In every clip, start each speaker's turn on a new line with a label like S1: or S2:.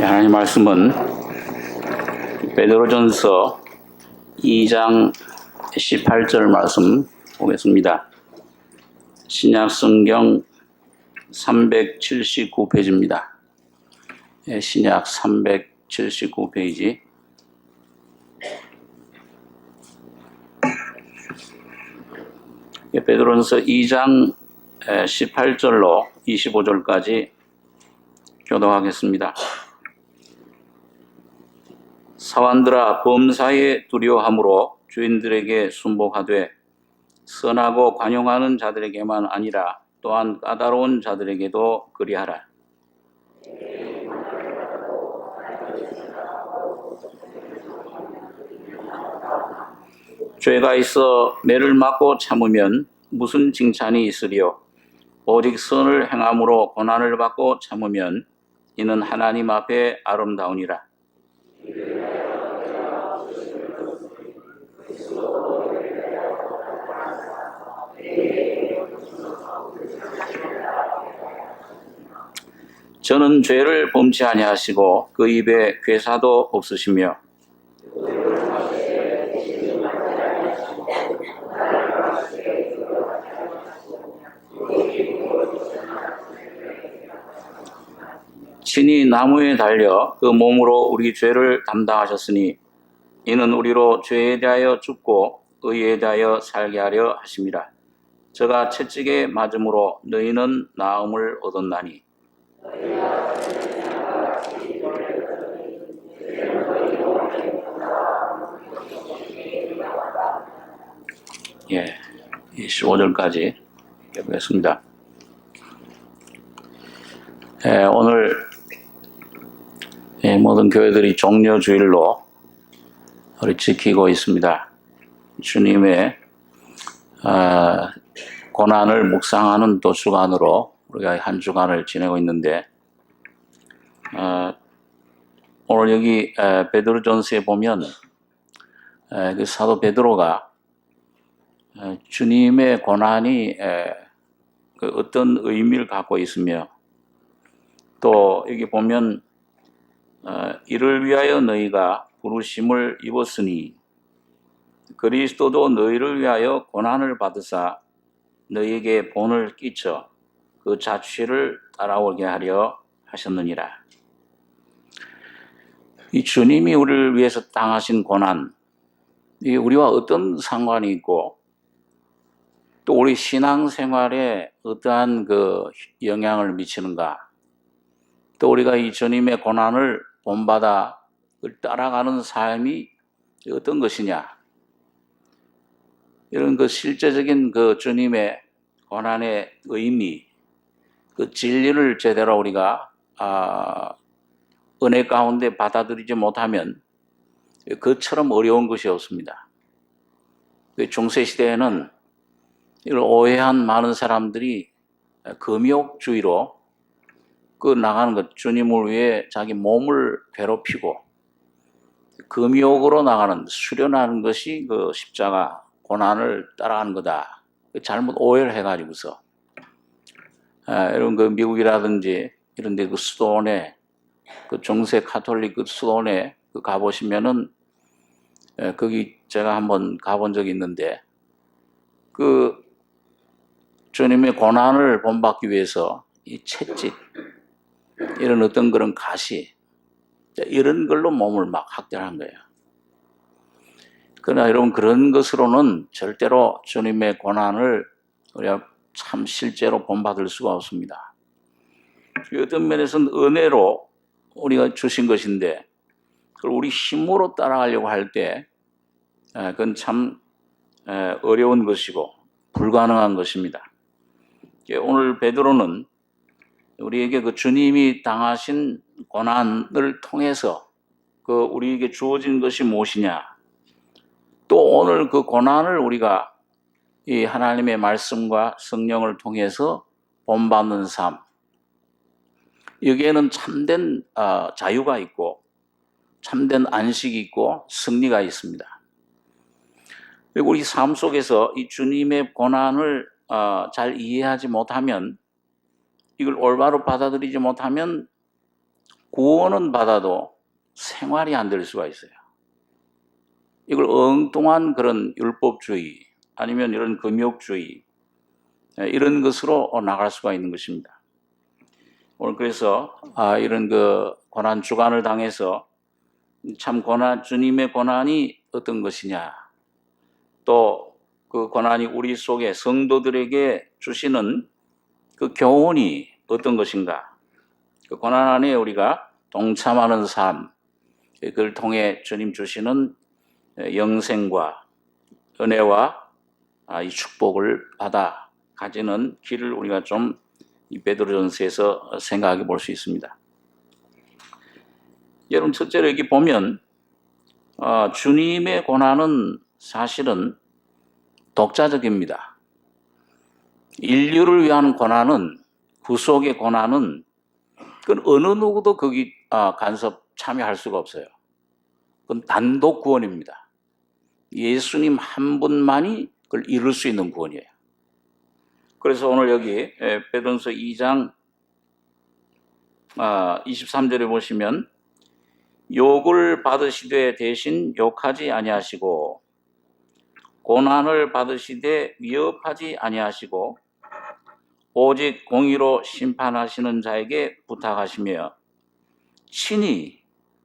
S1: 하나님 말씀은 베드로전서 2장 18절 말씀 보겠습니다. 신약 성경 379페이지입니다. 신약 379페이지. 베드로전서 2장 18절로 25절까지 교독하겠습니다. 사환들아, 범사에 두려워함으로 주인들에게 순복하되 선하고 관용하는 자들에게만 아니라 또한 까다로운 자들에게도 그리하라. 죄가 있어 매를 맞고 참으면 무슨 칭찬이 있으리요? 오직 선을 행함으로 고난을 받고 참으면 이는 하나님 앞에 아름다우니라. 저는 죄를 범치 아니하시고 그 입에 괴사도 없으시며 친히 나무에 달려 그 몸으로 우리 죄를 담당하셨으니 이는 우리로 죄에 대하여 죽고 의에 대하여 살게 하려 하심이라. 저가 채찍에 맞음으로 너희는 나음을 얻었나니. 예, 15절까지 보겠습니다. 오늘 모든 교회들이 종려주일로 우리 지키고 있습니다. 주님의 고난을 묵상하는 또 주간으로 우리가 한 주간을 지내고 있는데 오늘 여기 베드로전서에 보면 그 사도 베드로가 주님의 고난이 그 어떤 의미를 갖고 있으며 또 여기 보면 이를 위하여 너희가 부르심을 입었으니 그리스도도 너희를 위하여 고난을 받으사 너희에게 본을 끼쳐 그 자취를 따라오게 하려 하셨느니라. 이 주님이 우리를 위해서 당하신 고난, 이 우리와 어떤 상관이 있고 또 우리 신앙생활에 어떠한 그 영향을 미치는가, 또 우리가 이 주님의 고난을 본받아 따라가는 삶이 어떤 것이냐, 이런 그 실제적인 그 주님의 고난의 의미, 그 진리를 제대로 우리가 은혜 가운데 받아들이지 못하면 그처럼 어려운 것이 없습니다. 중세시대에는 이걸 오해한 많은 사람들이 금욕주의로 그 나가는 것, 주님을 위해 자기 몸을 괴롭히고 금욕으로 나가는, 수련하는 것이 그 십자가 고난을 따라가는 거다. 잘못 오해를 해가지고서 여러분 그 미국이라든지 이런 데 그 수도원에 그 중세 가톨릭 그 수도원에 그 가보시면은 거기 제가 한번 가본 적이 있는데 그 주님의 고난을 본받기 위해서 이 채찍 이런 어떤 그런 가시 이런 걸로 몸을 막 학대한 거예요. 그러나 여러분 그런 것으로는 절대로 주님의 고난을 우리가 참 실제로 본받을 수가 없습니다. 어떤 면에서는 은혜로 우리가 주신 것인데 그걸 우리 힘으로 따라가려고 할 때 그건 참 어려운 것이고 불가능한 것입니다. 오늘 베드로는 우리에게 그 주님이 당하신 고난을 통해서 그 우리에게 주어진 것이 무엇이냐, 또 오늘 그 고난을 우리가 이 하나님의 말씀과 성령을 통해서 본받는 삶, 여기에는 참된 자유가 있고 참된 안식이 있고 승리가 있습니다. 그리고 우리 삶 속에서 이 주님의 고난을 잘 이해하지 못하면, 이걸 올바로 받아들이지 못하면 구원은 받아도 생활이 안 될 수가 있어요. 이걸 엉뚱한 그런 율법주의 아니면 이런 금욕주의 이런 것으로 나갈 수가 있는 것입니다. 오늘 그래서 이런 그 고난 주간을 당해서 참 주님의 고난이 어떤 것이냐, 또 그 고난이 우리 속에 성도들에게 주시는 그 교훈이 어떤 것인가, 그 고난 안에 우리가 동참하는 삶, 그걸 통해 주님 주시는 영생과 은혜와 이 축복을 받아 가지는 길을 우리가 좀 이 베드로전서에서 생각해 볼 수 있습니다. 여러분, 첫째로 여기 보면 주님의 고난은 사실은 독자적입니다. 인류를 위한 고난은, 구속의 고난은 그건 어느 누구도 거기 간섭 참여할 수가 없어요. 그건 단독 구원입니다. 예수님 한 분만이 그걸 이룰 수 있는 구원이에요. 그래서 오늘 여기 베드로전서 2장 23절에 보시면 욕을 받으시되 대신 욕하지 아니하시고 고난을 받으시되 위협하지 아니하시고 오직 공의로 심판하시는 자에게 부탁하시며 친히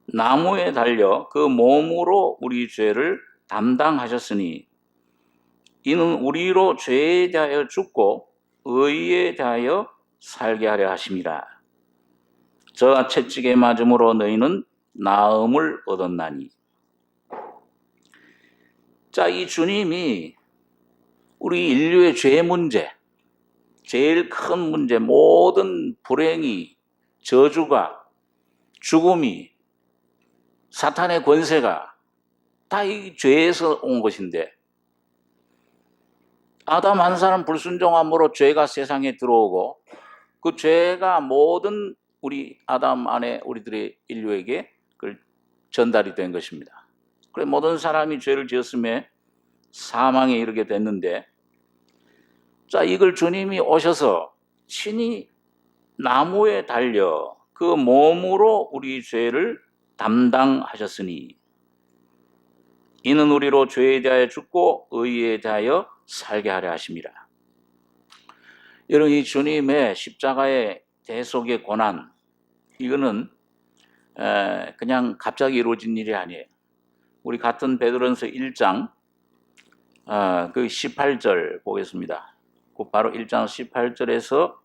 S1: 나무에 달려 그 몸으로 우리 죄를 담당하셨으니 이는 우리로 죄에 대하여 죽고 의에 대하여 살게 하려 하심이라. 저가 채찍에 맞음으로 너희는 나음을 얻었나니. 자, 이 주님이 우리 인류의 죄 문제, 제일 큰 문제, 모든 불행이, 저주가, 죽음이, 사탄의 권세가 다 이 죄에서 온 것인데, 아담 한 사람 불순종함으로 죄가 세상에 들어오고 그 죄가 모든 우리 아담 안에 우리들의 인류에게 전달이 된 것입니다. 그래 모든 사람이 죄를 지었음에 사망에 이르게 됐는데, 자, 이걸 주님이 오셔서 친히 나무에 달려 그 몸으로 우리 죄를 담당하셨으니 이는 우리로 죄에 대하여 죽고 의에 대하여 살게 하려 하심이라. 여러분, 이 주님의 십자가의 대속의 고난, 이거는 그냥 갑자기 이루어진 일이 아니에요. 우리 같은 베드로전서 1장 그 18절 보겠습니다. 그 바로 1장 18절에서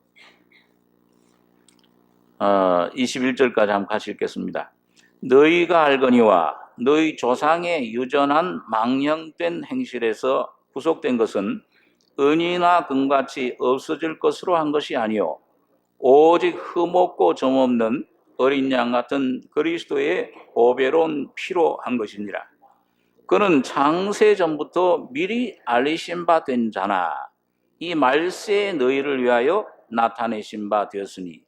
S1: 21절까지 한번 같이 읽겠습니다. 너희가 알거니와 너희 조상의 유전한 망령된 행실에서 구속된 것은 은이나 금같이 없어질 것으로 한 것이 아니요 오직 흠없고 점없는 어린 양 같은 그리스도의 보배로운 피로 한 것이니라. 그는 창세 전부터 미리 알리신 바 된 자나 이 말세에 너희를 위하여 나타내신 바 되었으니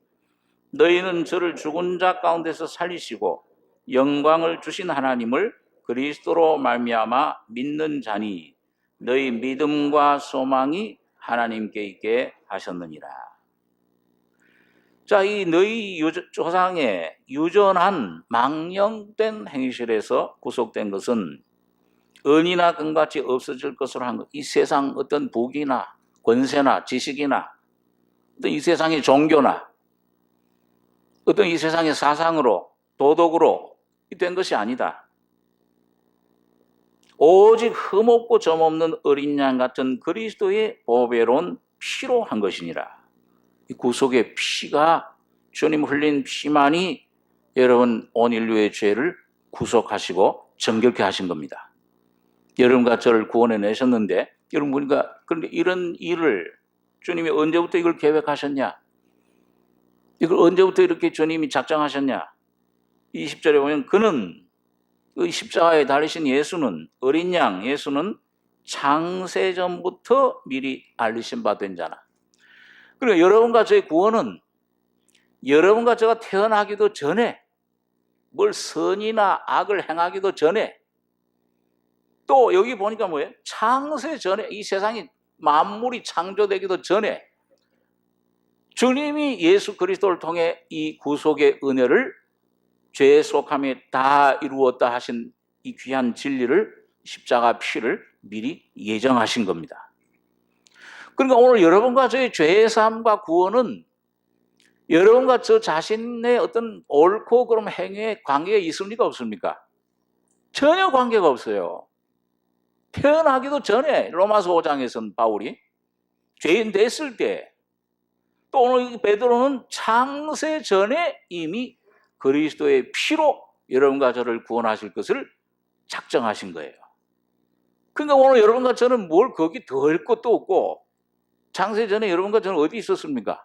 S1: 너희는 저를 죽은 자 가운데서 살리시고 영광을 주신 하나님을 그리스도로 말미암아 믿는 자니 너희 믿음과 소망이 하나님께 있게 하셨느니라. 자, 이 너희 조상의 유전한 망령된 행실에서 구속된 것은 은이나 금같이 없어질 것으로 한 것. 이 세상 어떤 부귀나 권세나 지식이나 어떤 이 세상의 종교나 어떤 이 세상의 사상으로 도덕으로 된 것이 아니다. 오직 흠없고 점없는 어린 양 같은 그리스도의 보배로운 피로 한 것이니라. 이 구속의 피가, 주님 흘린 피만이 여러분 온 인류의 죄를 구속하시고 정결케 하신 겁니다. 여러분과 저를 구원해 내셨는데, 여러분 보니까 그런데 이런 일을 주님이 언제부터 이걸 계획하셨냐? 이걸 언제부터 이렇게 주님이 작정하셨냐? 20절에 보면 그는 그 십자가에 달리신 예수는, 어린 양 예수는 창세전부터 미리 알리신 바 된 자나. 그러니까 여러분과 저의 구원은 여러분과 저가 태어나기도 전에, 뭘 선이나 악을 행하기도 전에, 또 여기 보니까 뭐예요? 창세 전에, 이 세상이 만물이 창조되기도 전에 주님이 예수 그리스도를 통해 이 구속의 은혜를 죄의 속함에 다 이루었다 하신 이 귀한 진리를, 십자가 피를 미리 예정하신 겁니다. 그러니까 오늘 여러분과 저의 죄의 삶과 구원은 여러분과 저 자신의 어떤 옳고 그름 행위에 관계가 있습니까, 없습니까? 전혀 관계가 없어요. 태어나기도 전에 로마서 5장에서는 바울이 죄인 됐을 때, 또 오늘 베드로는 창세 전에 이미 그리스도의 피로 여러분과 저를 구원하실 것을 작정하신 거예요. 그러니까 오늘 여러분과 저는 뭘 거기 더할 것도 없고, 창세 전에 여러분과 저는 어디 있었습니까?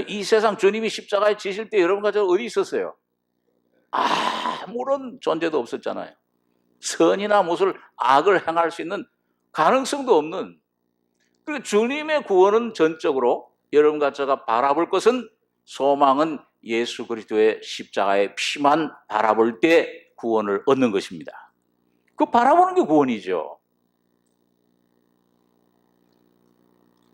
S1: 이 세상 주님이 십자가에 지실 때 여러분과 저는 어디 있었어요? 아무런 존재도 없었잖아요. 선이나 무슨 악을 행할 수 있는 가능성도 없는. 그러니까 주님의 구원은 전적으로 여러분과 제가 바라볼 것은, 소망은 예수 그리스도의 십자가의 피만 바라볼 때 구원을 얻는 것입니다. 그 바라보는 게 구원이죠.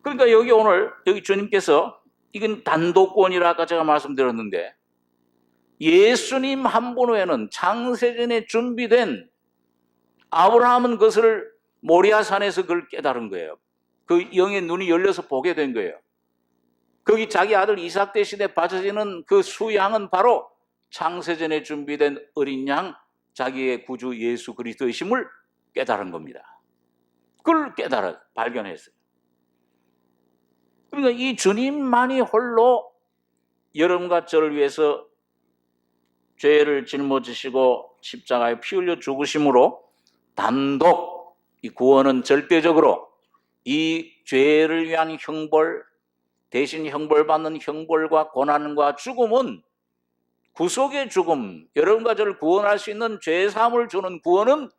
S1: 그러니까 여기 주님께서, 이건 단독권이라 아까 제가 말씀드렸는데, 예수님 한 분 외에는 창세전에 준비된, 아브라함은 그것을 모리아산에서 그걸 깨달은 거예요. 그 영의 눈이 열려서 보게 된 거예요. 거기 자기 아들 이삭 대신에 바쳐지는 그 수양은 바로 창세전에 준비된 어린 양, 자기의 구주 예수 그리스도이심을 깨달은 겁니다. 그걸 발견했어요. 그러니까 이 주님만이 홀로 여러분과 저를 위해서 죄를 짊어지시고 십자가에 피 흘려 죽으심으로 단독 이 구원은 절대적으로 이 죄를 위한 형벌, 대신 형벌받는 형벌과 고난과 죽음은, 구속의 죽음, 여러분과 저를 구원할 수 있는 죄사함을 주는 구원은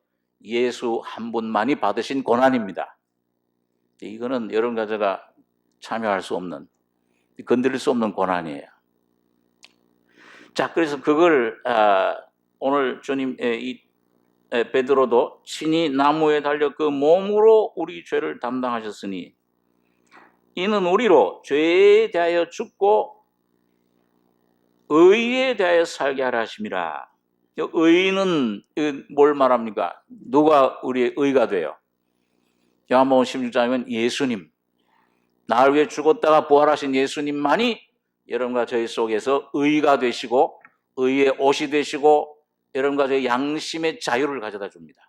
S1: 예수 한 분만이 받으신 고난입니다. 이거는 여러분과 제가 참여할 수 없는, 건드릴 수 없는 고난이에요. 자, 그래서 그걸 오늘 주님 베드로도 친히 나무에 달려 그 몸으로 우리 죄를 담당하셨으니 이는 우리로 죄에 대하여 죽고 의에 대하여 살게 하라 하심이라. 의는 뭘 말합니까? 누가 우리의 의가 돼요? 요한복음 16장이면 예수님, 나를 위해 죽었다가 부활하신 예수님만이 여러분과 저희 속에서 의가 되시고 의의 옷이 되시고 여러분과 저희 양심의 자유를 가져다 줍니다.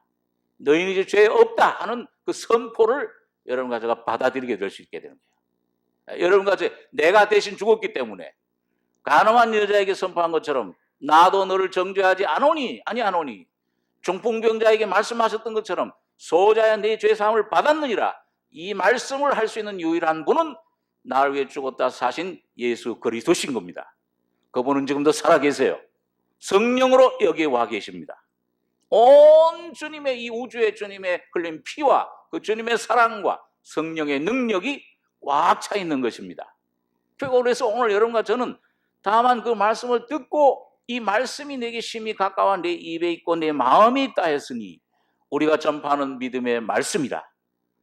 S1: 너희는 이제 죄 없다 하는 그 선포를 여러분과 제가 받아들이게 될 수 있게 되는 거예요. 여러분과 내가 대신 죽었기 때문에 가늠한 여자에게 선포한 것처럼 나도 너를 정죄하지 않으니 중풍병자에게 말씀하셨던 것처럼 소자야 네 죄사함을 받았느니라, 이 말씀을 할 수 있는 유일한 분은 나를 위해 죽었다 사신 예수 그리스도신 겁니다. 그분은 지금도 살아계세요. 성령으로 여기에 와 계십니다. 온 주님의 이 우주의 주님의 흘린 피와 그 주님의 사랑과 성령의 능력이 꽉 차 있는 것입니다. 그래서 오늘 여러분과 저는 다만 그 말씀을 듣고 이 말씀이 내게 심히 가까워 내 입에 있고 내 마음에 있다 했으니 우리가 전파하는 믿음의 말씀이라.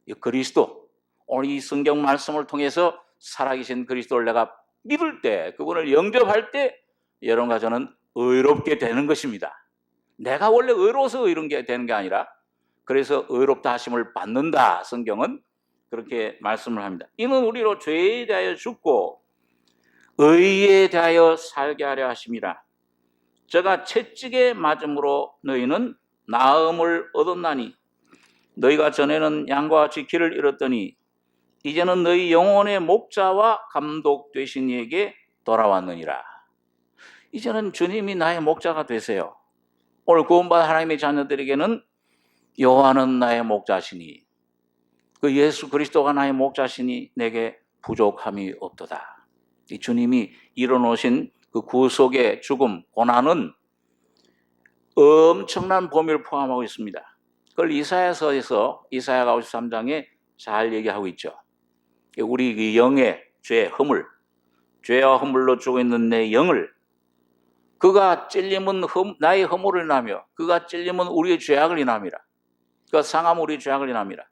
S1: 이 그리스도, 오늘 이 성경 말씀을 통해서 살아계신 그리스도를 내가 믿을 때, 그분을 영접할 때 여러분과 저는 의롭게 되는 것입니다. 내가 원래 의로워서 이런 게 되는 게 아니라 그래서 의롭다 하심을 받는다. 성경은 그렇게 말씀을 합니다. 이는 우리로 죄에 대하여 죽고 의에 대하여 살게 하려 하심이라. 저가 채찍에 맞음으로 너희는 나음을 얻었나니 너희가 전에는 양과 같이 길을 잃었더니 이제는 너희 영혼의 목자와 감독 되신 이에게 돌아왔느니라. 이제는 주님이 나의 목자가 되세요. 오늘 구원받은 하나님의 자녀들에게는 여호와는 나의 목자시니, 그 예수 그리스도가 나의 목자시니 내게 부족함이 없도다. 이 주님이 이뤄놓으신 그 구속의 죽음, 고난은 엄청난 범위를 포함하고 있습니다. 그걸 이사야서에서 이사야가 53장에 잘 얘기하고 있죠. 우리 그 영의 죄, 허물, 죄와 허물로 죽어 있는 내 영을, 그가 찔림은 나의 허물을 인하며 그가 찔림은 우리의 죄악을 인함이라. 그가 상함은 우리의 죄악을 인함이라.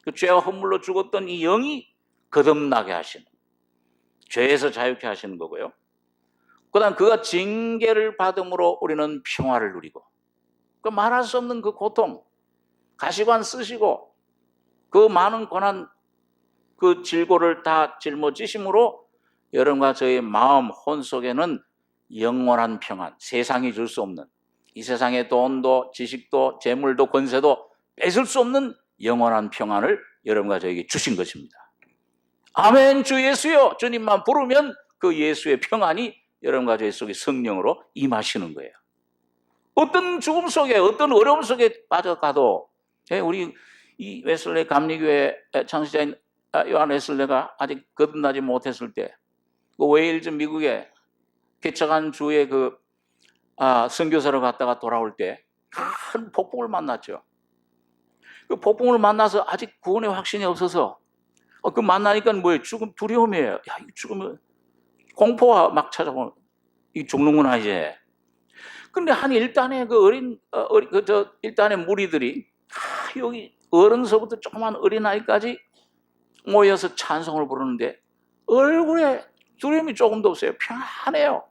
S1: 그 죄와 허물로 죽었던 이 영이 거듭나게 하시는, 죄에서 자유케 하시는 거고요. 그다음 그가 징계를 받음으로 우리는 평화를 누리고, 그 말할 수 없는 그 고통, 가시관 쓰시고 그 많은 고난, 그 질고를 다 짊어지심으로 여러분과 저의 마음, 혼 속에는 영원한 평안, 세상이 줄 수 없는, 이 세상의 돈도 지식도 재물도 권세도 뺏을 수 없는 영원한 평안을 여러분과 저에게 주신 것입니다. 아멘. 주 예수여, 주님만 부르면 그 예수의 평안이 여러분과 저희 속에 성령으로 임하시는 거예요. 어떤 죽음 속에, 어떤 어려움 속에 빠져가도, 우리 이 웨슬레 감리교회 창시자인 요한 웨슬레가 아직 거듭나지 못했을 때, 그 웨일즈 미국에 개척한 주의 그 선교사를 갔다가 돌아올 때 큰 폭풍을 만났죠. 그 폭풍을 만나서 아직 구원의 확신이 없어서, 그 만나니까 뭐예요? 죽음 두려움이에요. 야, 이 죽으면 공포가 막 찾아오면 이 죽는구나 이제. 근데 한 일단의 그 일단의 무리들이 여기 어른서부터 조그만 어린아이까지 모여서 찬송을 부르는데 얼굴에 두려움이 조금도 없어요. 평안해요.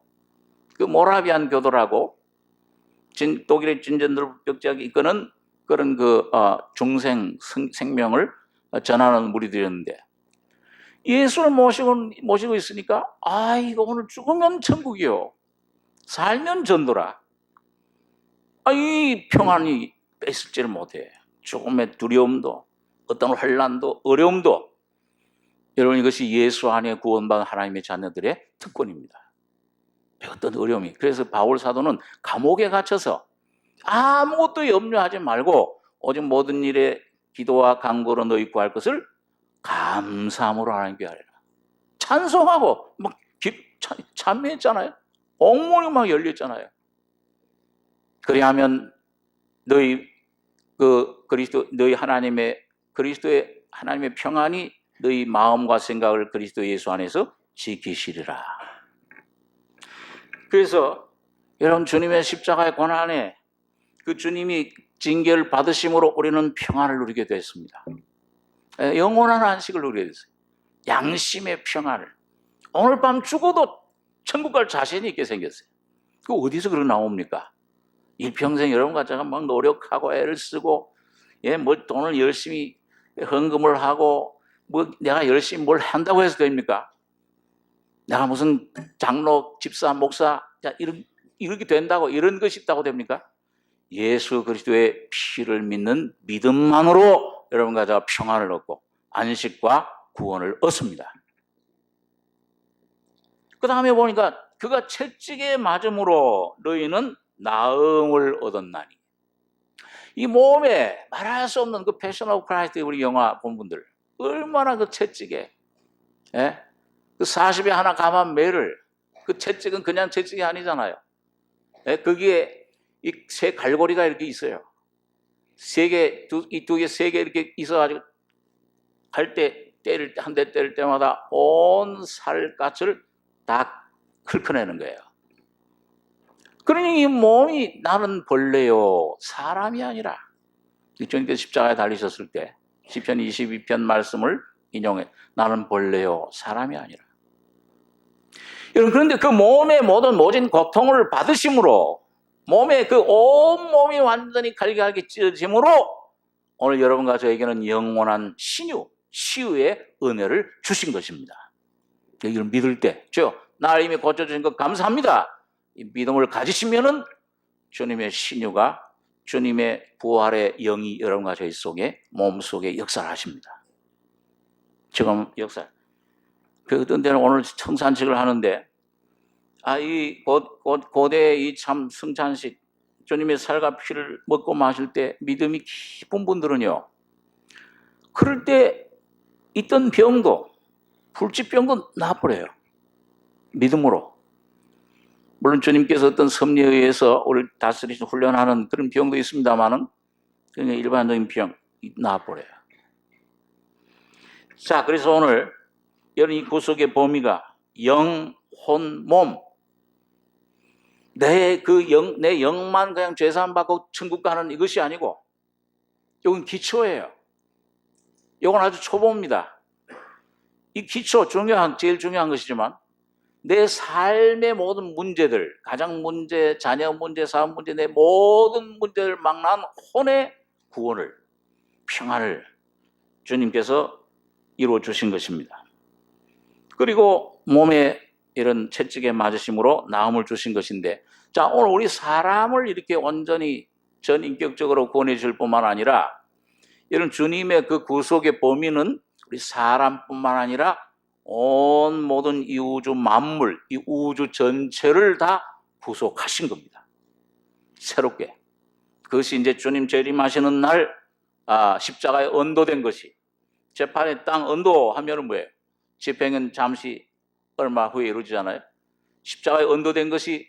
S1: 그 모라비안 교도라고 독일의 진전도벽지역에 이끄는 그런 중생 생명을 전하는 무리들이었는데, 예수를 모시고 있으니까 이거 오늘 죽으면 천국이요, 살면 전도라. 이 평안이 뺏을지를 못해. 죽음의 두려움도, 어떤 환난도, 어려움도, 여러분 이것이 예수 안에 구원받은 하나님의 자녀들의 특권입니다. 어떤 어려움이. 그래서 바울 사도는 감옥에 갇혀서 아무것도 염려하지 말고 오직 모든 일에 기도와 간구로 너희 구할 것을 감사함으로 하나님께 하리라. 찬송하고 막 찬미했잖아요. 옥문이 막 열렸잖아요. 그리하면 너희 그리스도의 하나님의 평안이 너희 마음과 생각을 그리스도 예수 안에서 지키시리라. 그래서 여러분, 주님의 십자가의 고난에 그 주님이 징계를 받으심으로 우리는 평안을 누리게 됐습니다. 영원한 안식을 누리게 됐어요. 양심의 평안을. 오늘 밤 죽어도 천국 갈 자신이 있게 생겼어요. 그 어디서 그런 나옵니까? 일평생 여러분과 제가 막 노력하고 애를 쓰고, 뭐 돈을 열심히 헌금을 하고, 뭐 내가 열심히 뭘 한다고 해서 됩니까? 내가 무슨 장로, 집사, 목사, 이렇게 된다고, 이런 것이 있다고 됩니까? 예수 그리스도의 피를 믿는 믿음만으로 여러분과 제가 평안을 얻고 안식과 구원을 얻습니다. 그 다음에 보니까 그가 채찍에 맞음으로 너희는 나음을 얻었나니. 이 몸에 말할 수 없는 그 패션 오브 크라이스트, 우리 영화 본 분들 얼마나 그 채찍에, 그 40에 하나 감한 매를, 그 채찍은 그냥 채찍이 아니잖아요. 거기에 이 세 갈고리가 이렇게 있어요. 이 두 개, 세 개 이렇게 있어가지고 한 대 때릴 때마다 온 살갗을 다 긁어내는 거예요. 그러니 이 몸이 나는 벌레요, 사람이 아니라. 주님께서 십자가에 달리셨을 때 시편 22편 말씀을 인용해, 나는 벌레요, 사람이 아니라. 여러분, 그런데 그 몸의 모진 고통을 받으심으로, 몸의 그 온 몸이 완전히 갈기갈기 찢어짐으로 오늘 여러분과 저에게는 영원한 치유의 은혜를 주신 것입니다. 이걸 믿을 때, 나를 이미 고쳐주신 것 감사합니다. 이 믿음을 가지시면은 주님의 신유가, 주님의 부활의 영이 여러분과 저희 속에, 몸 속에 역사를 하십니다. 지금 역사. 그 어떤 데는 오늘 청산식을 하는데, 이 고대 이 참 성찬식, 주님의 살과 피를 먹고 마실 때 믿음이 깊은 분들은요, 그럴 때 있던 병도, 불치병도 나아버려요. 믿음으로. 물론 주님께서 어떤 섭리에 의해서 우리를 다스리시고 훈련하는 그런 병도 있습니다만은 그냥 일반적인 병 나아버려요. 자, 그래서 오늘 여러분, 이 구속의 범위가 영, 혼, 몸, 내 영만 그냥 죄사함 받고 천국 가는 이것이 아니고, 이건 기초예요. 이건 아주 초보입니다. 이 기초, 제일 중요한 것이지만, 내 삶의 모든 문제들, 가정 문제, 자녀 문제, 사업 문제, 내 모든 문제를 망라한 혼의 구원을, 평안을 주님께서 이루어 주신 것입니다. 그리고 몸에 이런 채찍에 맞으심으로 나음을 주신 것인데, 자, 오늘 우리 사람을 이렇게 온전히 전인격적으로 구원해 줄 뿐만 아니라 이런 주님의 그 구속의 범위는 우리 사람뿐만 아니라 온 모든 이 우주 만물, 이 우주 전체를 다 구속하신 겁니다. 새롭게. 그것이 이제 주님 재림하시는 날 십자가에 언도된 것이, 재판의 땅 언도하면은 뭐예요? 집행은 잠시 얼마 후에 이루어지잖아요. 십자가에 언도된 것이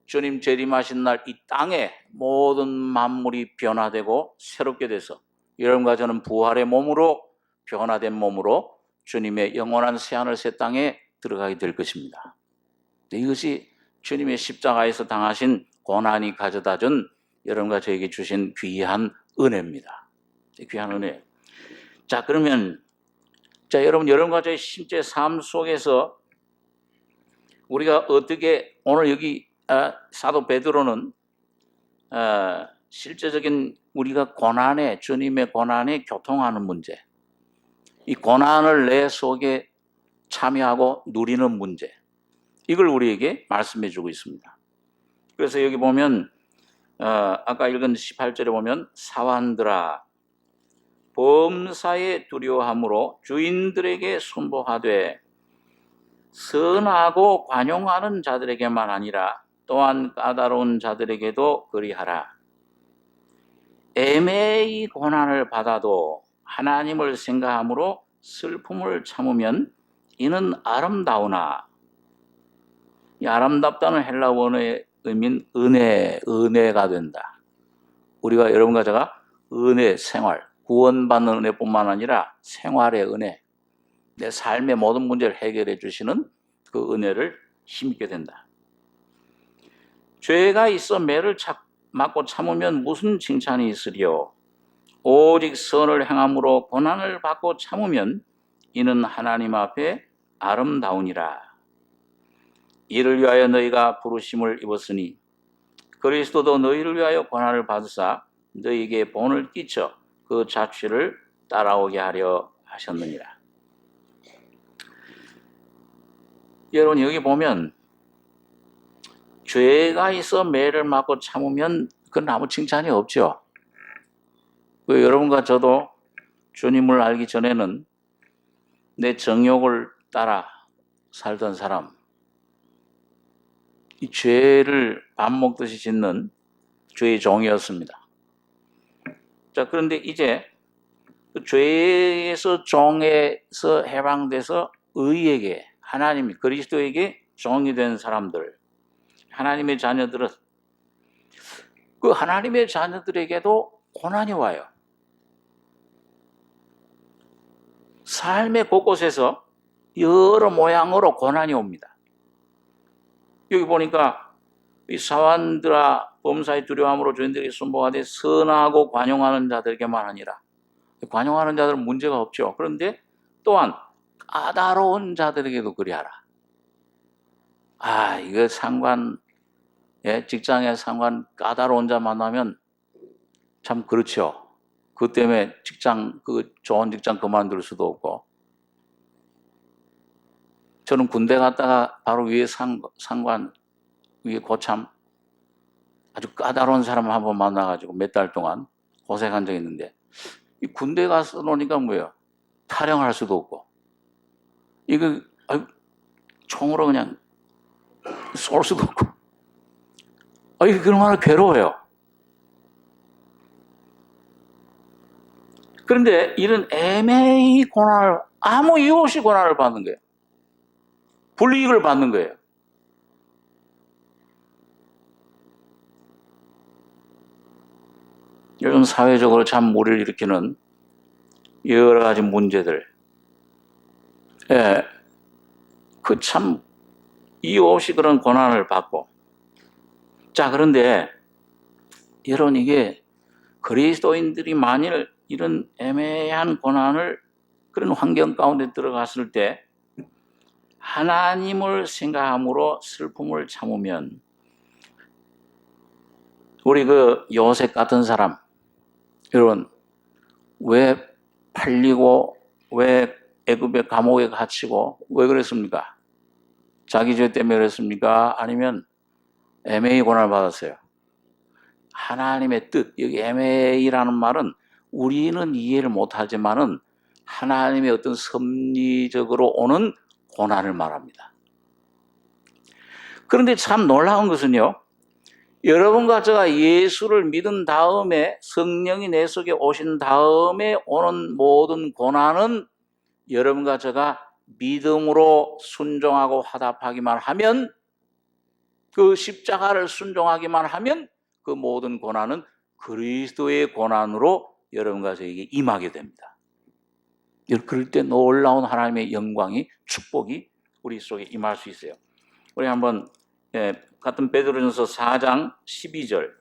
S1: 주님 재림하신 날 이 땅에 모든 만물이 변화되고 새롭게 돼서 여러분과 저는 부활의 몸으로, 변화된 몸으로 주님의 영원한 새하늘 새 땅에 들어가게 될 것입니다. 이것이 주님의 십자가에서 당하신 고난이 가져다 준 여러분과 저에게 주신 귀한 은혜입니다. 귀한 은혜. 자, 그러면 여러분과 저의 실제 삶 속에서 우리가 어떻게 오늘 여기 사도 베드로는 실제적인 우리가 고난에, 주님의 고난에 교통하는 문제, 이 고난을 내 속에 참여하고 누리는 문제, 이걸 우리에게 말씀해 주고 있습니다. 그래서 여기 보면 아까 읽은 18절에 보면 사환들아 범사에 두려워함으로 주인들에게 순복하되 선하고 관용하는 자들에게만 아니라 또한 까다로운 자들에게도 그리하라. 애매히 고난을 받아도 하나님을 생각함으로 슬픔을 참으면 이는 아름다우나, 이 아름답다는 헬라 원어의 의미는 은혜가 된다. 우리가 여러분과 제가 은혜 생활, 구원받는 은혜뿐만 아니라 생활의 은혜, 내 삶의 모든 문제를 해결해 주시는 그 은혜를 힘입게 된다. 죄가 있어 매를 맞고 참으면 무슨 칭찬이 있으리요? 오직 선을 행함으로 고난을 받고 참으면 이는 하나님 앞에 아름다우니라. 이를 위하여 너희가 부르심을 입었으니 그리스도도 너희를 위하여 고난을 받으사 너희에게 본을 끼쳐 그 자취를 따라오게 하려 하셨느니라. 여러분, 여기 보면 죄가 있어 매를 맞고 참으면 그건 아무 칭찬이 없죠. 여러분과 저도 주님을 알기 전에는 내 정욕을 따라 살던 사람, 이 죄를 밥 먹듯이 짓는 죄의 종이었습니다. 자, 그런데 이제 그 죄에서 종에서 해방돼서 의에게, 하나님, 그리스도에게 종이 된 사람들, 하나님의 자녀들은 그 하나님의 자녀들에게도 고난이 와요. 삶의 곳곳에서 여러 모양으로 고난이 옵니다. 여기 보니까 이 사환들아 범사에 두려움으로 주인들에게 순복하되 선하고 관용하는 자들에게만 아니라, 관용하는 자들은 문제가 없죠. 그런데 또한 까다로운 자들에게도 그리하라. 이거 상관, 직장의 상관 까다로운 자 만나면 참 그렇죠. 그 때문에 좋은 직장 그만둘 수도 없고. 저는 군대 갔다가 바로 위에 상관, 위에 고참, 아주 까다로운 사람 한번 만나가지고 몇 달 동안 고생한 적이 있는데, 이 군대 가서 노니까 뭐예요? 타령할 수도 없고, 이거 총으로 그냥 쏠 수도 없고, 이거 얼마나 괴로워요. 그런데 이런 애매히 고난을, 아무 이유 없이 고난을 받는 거예요. 불이익을 받는 거예요. 요즘 사회적으로 참 무리를 일으키는 여러 가지 문제들, 그 참 이유 없이 그런 고난을 받고. 자, 그런데 여러분, 이게 그리스도인들이 만일 이런 애매한 고난을, 그런 환경 가운데 들어갔을 때 하나님을 생각함으로 슬픔을 참으면 우리 그 요셉 같은 사람, 여러분 왜 팔리고 왜 애굽의 감옥에 갇히고 왜 그랬습니까? 자기 죄 때문에 그랬습니까? 아니면 애매히 고난을 받았어요? 하나님의 뜻, 여기 애매히라는 말은 우리는 이해를 못하지만은 하나님의 어떤 섭리적으로 오는 고난을 말합니다. 그런데 참 놀라운 것은요, 여러분과 제가 예수를 믿은 다음에 성령이 내 속에 오신 다음에 오는 모든 고난은 여러분과 제가 믿음으로 순종하고 화답하기만 하면, 그 십자가를 순종하기만 하면 그 모든 고난은 그리스도의 고난으로 여러분과 저에게 임하게 됩니다. 그럴 때 놀라운 하나님의 영광이, 축복이 우리 속에 임할 수 있어요. 우리 한번 같은 베드로전서 4장 12절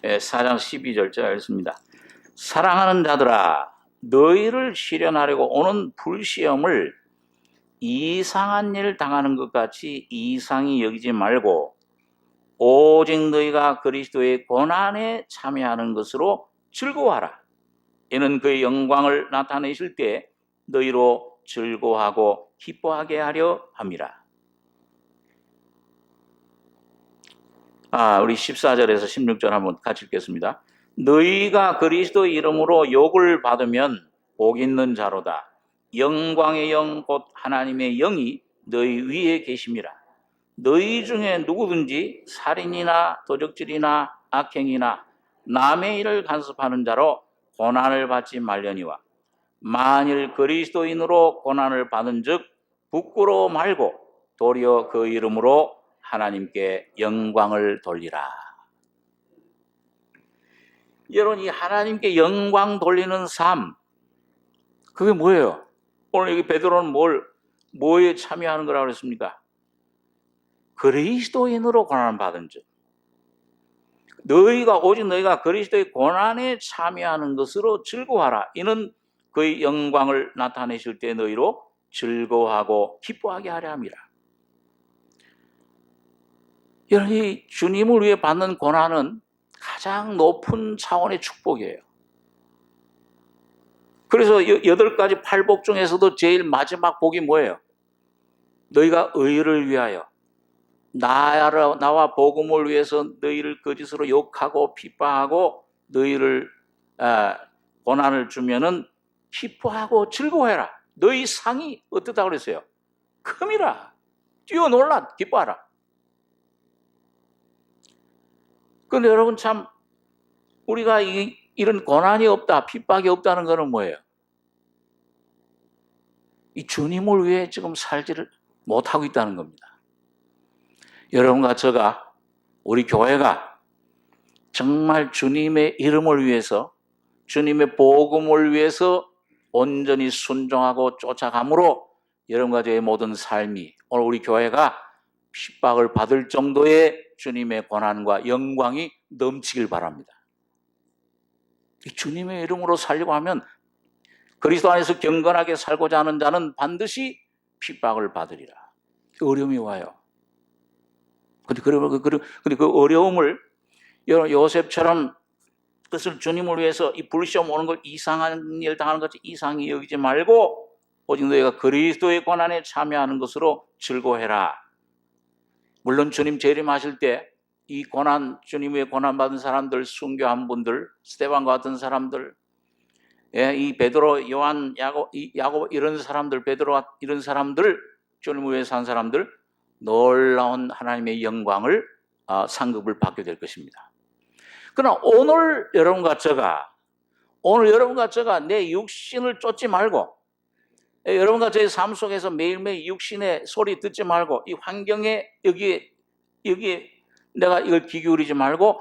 S1: 4장 12절 제가 읽습니다. 사랑하는 자들아, 너희를 시련하려고 오는 불시험을 이상한 일 당하는 것 같이 이상히 여기지 말고 오직 너희가 그리스도의 고난에 참여하는 것으로 즐거워하라. 이는 그의 영광을 나타내실 때 너희로 즐거워하고 기뻐하게 하려 함이라. 우리 14절에서 16절 한번 같이 읽겠습니다. 너희가 그리스도의 이름으로 욕을 받으면 복 있는 자로다. 영광의 영 곧 하나님의 영이 너희 위에 계심이라. 너희 중에 누구든지 살인이나 도적질이나 악행이나 남의 일을 간섭하는 자로 고난을 받지 말려니와 만일 그리스도인으로 고난을 받은 즉 부끄러워 말고 도리어 그 이름으로 하나님께 영광을 돌리라. 여러분, 이 하나님께 영광 돌리는 삶, 그게 뭐예요? 오늘 여기 베드로는 뭐에 참여하는 거라고 그랬습니까? 그리스도인으로 고난을 받은 즉 오직 너희가 그리스도의 고난에 참여하는 것으로 즐거워하라. 이는 그의 영광을 나타내실 때 너희로 즐거워하고 기뻐하게 하려 함이라. 여러분, 이 주님을 위해 받는 고난은 가장 높은 차원의 축복이에요. 그래서 8가지 팔복 중에서도 제일 마지막 복이 뭐예요? 너희가 의를 위하여 나와 복음을 위해서 너희를 거짓으로 욕하고 핍박하고 너희를 고난을 주면은 기뻐하고 즐거워해라. 너희 상이 어떻다고 그랬어요? 큼이라. 뛰어놀라. 기뻐하라. 그런데 여러분, 참 우리가 이런 고난이 없다, 핍박이 없다는 것은 뭐예요? 이 주님을 위해 지금 살지를 못하고 있다는 겁니다. 여러분과 제가, 우리 교회가 정말 주님의 이름을 위해서, 주님의 복음을 위해서 온전히 순종하고 쫓아감으로 여러분과 저의 모든 삶이, 오늘 우리 교회가 핍박을 받을 정도의 주님의 고난과 영광이 넘치길 바랍니다. 주님의 이름으로 살려고 하면, 그리스도 안에서 경건하게 살고자 하는 자는 반드시 핍박을 받으리라. 어려움이 와요. 근데 그 어려움을 요셉처럼 그것을 주님을 위해서 이 불시험 오는 걸 이상한 일 당하는 것이 이상히 여기지 말고 오직 너희가 그리스도의 고난에 참여하는 것으로 즐거워해라. 물론 주님 재림하실 때 이 고난, 주님의 고난 받은 사람들, 순교한 분들, 스데반과 같은 사람들, 이 베드로, 요한, 야고보 이런 사람들, 베드로 이런 사람들, 주님을 위해 산 사람들, 놀라운 하나님의 영광을 상급을 받게 될 것입니다. 그러나 오늘 여러분과 제가 내 육신을 쫓지 말고, 여러분과 저의 삶 속에서 매일매일 육신의 소리 듣지 말고, 이 환경에 여기에 내가 이걸 귀 기울이지 말고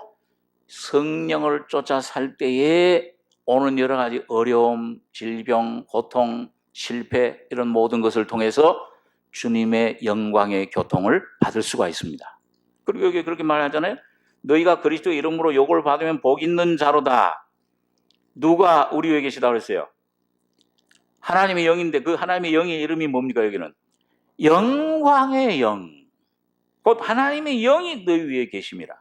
S1: 성령을 쫓아 살 때에 오는 여러 가지 어려움, 질병, 고통, 실패 이런 모든 것을 통해서 주님의 영광의 교통을 받을 수가 있습니다. 그리고 여기 그렇게 말하잖아요. 너희가 그리스도의 이름으로 욕을 받으면 복 있는 자로다. 누가 우리 위에 계시다고 그랬어요? 하나님의 영인데 그 하나님의 영의 이름이 뭡니까? 여기는 영광의 영, 곧 하나님의 영이 너희 위에 계심이라.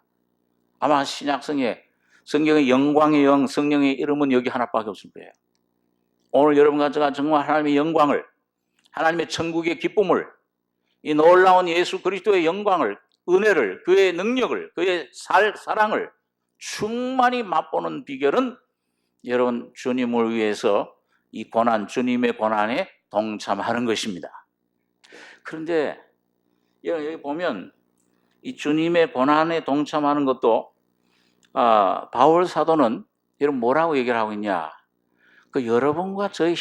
S1: 아마 신약성에 성경의 영광의 영, 성령의 이름은 여기 하나밖에 없을 거예요. 오늘 여러분과 제가 정말 하나님의 영광을, 하나님의 천국의 기쁨을, 이 놀라운 예수 그리스도의 영광을, 은혜를, 그의 능력을, 그의 사랑을 충만히 맛보는 비결은 여러분 주님을 위해서 이 고난, 주님의 고난에 동참하는 것입니다. 그런데 여기 보면 이 주님의 고난에 동참하는 것도 바울 사도는 여러분 뭐라고 얘기를 하고 있냐? 그 여러분과 저의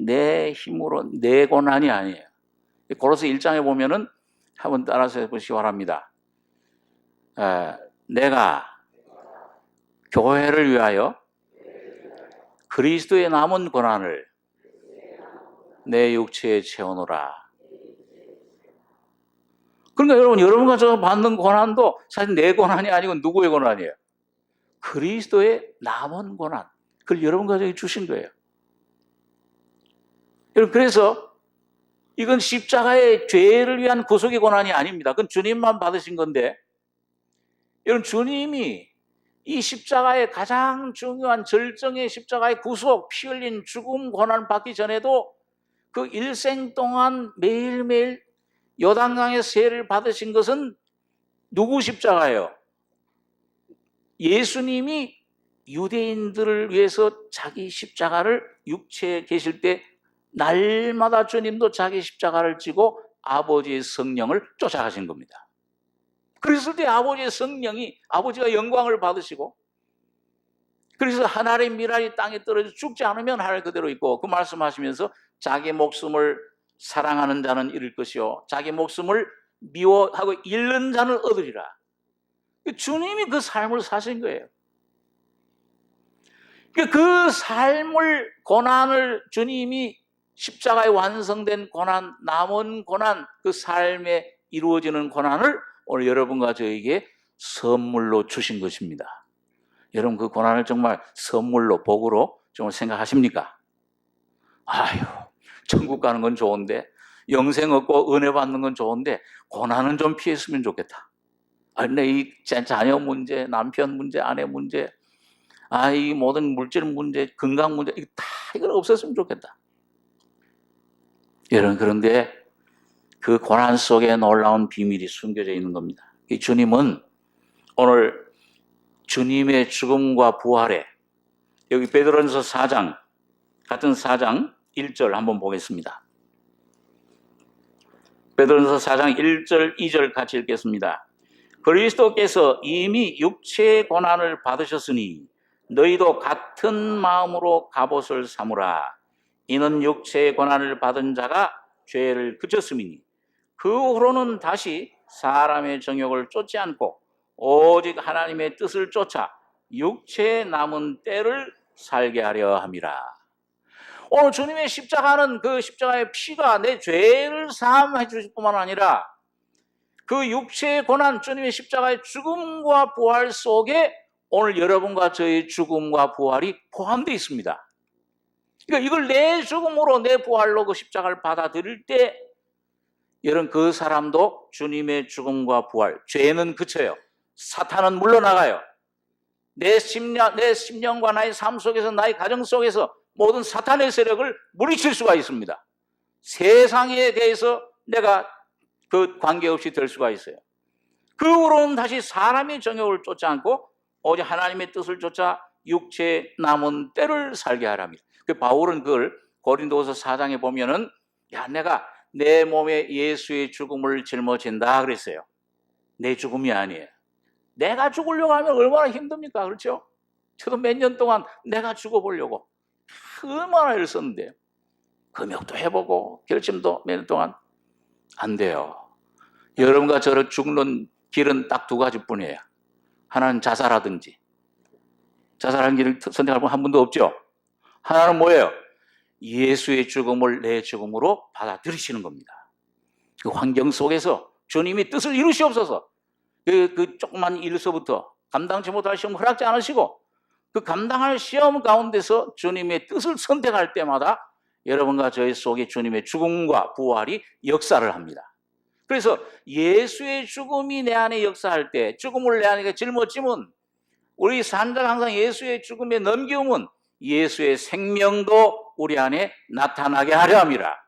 S1: 내 힘으로 내 고난이 아니에요. 고로새 1장에 보면은 한번 따라서 해보시기 바랍니다. 내가 교회를 위하여 그리스도의 남은 고난을 내 육체에 채우노라. 그러니까 여러분, 여러분과 제가 받는 고난도 사실 내 고난이 아니고 누구의 고난이에요? 그리스도의 남은 고난. 그걸 여러분과 저에게 주신 거예요. 여러분, 그래서 이건 십자가의 죄를 위한 구속의 고난이 아닙니다. 그건 주님만 받으신 건데, 여러분, 주님이 이 십자가의 가장 중요한 절정의 십자가의 구속, 피 흘린 죽음 고난을 받기 전에도 그 일생 동안 매일매일 요단강의 세를 받으신 것은 누구 십자가예요? 예수님이 유대인들을 위해서 자기 십자가를 육체에 계실 때 날마다 주님도 자기 십자가를 지고 아버지의 성령을 쫓아가신 겁니다. 그랬을 때 아버지의 성령이, 아버지가 영광을 받으시고, 그래서 하늘의 미랄이 땅에 떨어져 죽지 않으면 하늘 그대로 있고, 그 말씀하시면서 자기 목숨을 사랑하는 자는 잃을 것이요 자기 목숨을 미워하고 잃는 자는 얻으리라. 주님이 그 삶을 사신 거예요. 그 삶을, 고난을 주님이 십자가에 완성된 고난, 남은 고난, 그 삶에 이루어지는 고난을 오늘 여러분과 저에게 선물로 주신 것입니다. 여러분 그 고난을 정말 선물로, 복으로 정말 생각하십니까? 아유, 천국 가는 건 좋은데, 영생 얻고 은혜 받는 건 좋은데 고난은 좀 피했으면 좋겠다. 근데 이 자녀 문제, 남편 문제, 아내 문제, 이 모든 물질 문제, 건강 문제, 이건 없었으면 좋겠다. 여러분, 그런데 그 고난 속에 놀라운 비밀이 숨겨져 있는 겁니다. 이 주님은 오늘 주님의 죽음과 부활에, 여기 베드로전서 4장, 같은 4장 1절 한번 보겠습니다. 베드로전서 4장 1절, 2절 같이 읽겠습니다. 그리스도께서 이미 육체의 고난을 받으셨으니 너희도 같은 마음으로 갑옷을 삼으라. 이는 육체의 고난을 받은 자가 죄를 그쳤음이니 그 후로는 다시 사람의 정욕을 쫓지 않고 오직 하나님의 뜻을 쫓아 육체에 남은 때를 살게 하려 함이라. 오늘 주님의 십자가는, 그 십자가의 피가 내 죄를 사함해 주실 뿐만 아니라 그 육체의 고난, 주님의 십자가의 죽음과 부활 속에 오늘 여러분과 저의 죽음과 부활이 포함되어 있습니다. 그러니까 이걸 내 죽음으로, 내 부활로 그 십자가를 받아들일 때 여러분 그 사람도 주님의 죽음과 부활, 죄는 그쳐요. 사탄은 물러나가요. 내 심령과 나의 삶 속에서, 나의 가정 속에서 모든 사탄의 세력을 물리칠 수가 있습니다. 세상에 대해서 내가 그 관계없이 될 수가 있어요. 그 후로는 다시 사람의 정욕을 쫓지 않고 오직 하나님의 뜻을 쫓아 육체에 남은 때를 살게 하랍니다. 그 바울은 그걸 고린도서 4장에 보면은, 내가 내 몸에 예수의 죽음을 짊어진다 그랬어요. 내 죽음이 아니에요. 내가 죽으려고 하면 얼마나 힘듭니까? 그렇죠? 저도 몇 년 동안 내가 죽어보려고 얼마나 애를 썼는데, 금욕도 해보고 결심도 몇 년 동안 안 돼요. 여러분과 저를 죽는 길은 딱 두 가지뿐이에요. 하나는 자살하든지, 자살하는 길을 선택할 분 한 분도 없죠. 하나는 뭐예요? 예수의 죽음을 내 죽음으로 받아들이시는 겁니다. 그 환경 속에서 주님이 뜻을 이루시옵소서. 그 조그만 일서부터 감당치 못할 시험 허락지 않으시고, 그 감당할 시험 가운데서 주님의 뜻을 선택할 때마다 여러분과 저희 속에 주님의 죽음과 부활이 역사를 합니다. 그래서 예수의 죽음이 내 안에 역사할 때, 죽음을 내 안에 짊어지면, 우리 산자가 항상 예수의 죽음에 넘기우면 예수의 생명도 우리 안에 나타나게 하려 합니다.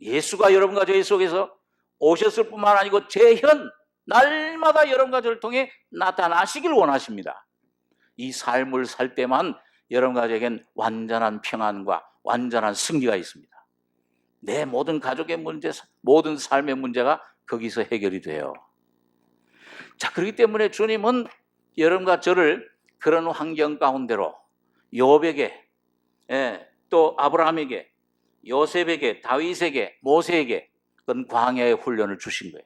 S1: 예수가 여러분과 저희 속에서 오셨을 뿐만 아니고 재현 날마다 여러분과 저를 통해 나타나시길 원하십니다. 이 삶을 살 때만 여러분과 저에겐 완전한 평안과 완전한 승리가 있습니다. 내 모든 가족의 문제, 모든 삶의 문제가 거기서 해결이 돼요. 자, 그렇기 때문에 주님은 여러분과 저를 그런 환경 가운데로 욥에게, 또 아브라함에게, 요셉에게, 다윗에게, 모세에게 그런 광야의 훈련을 주신 거예요.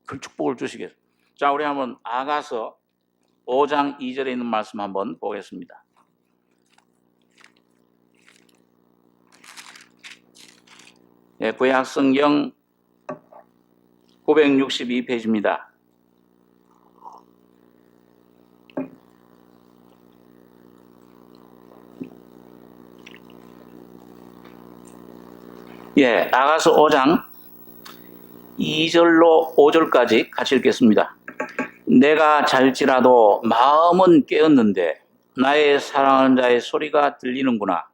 S1: 그 축복을 주시겠어요. 자, 우리 한번 아가서 5장 2절에 있는 말씀 한번 보겠습니다. 구약 성경 962페이지입니다. 아가서 5장 2절로 5절까지 같이 읽겠습니다. 내가 잘지라도 마음은 깨었는데 나의 사랑하는 자의 소리가 들리는구나.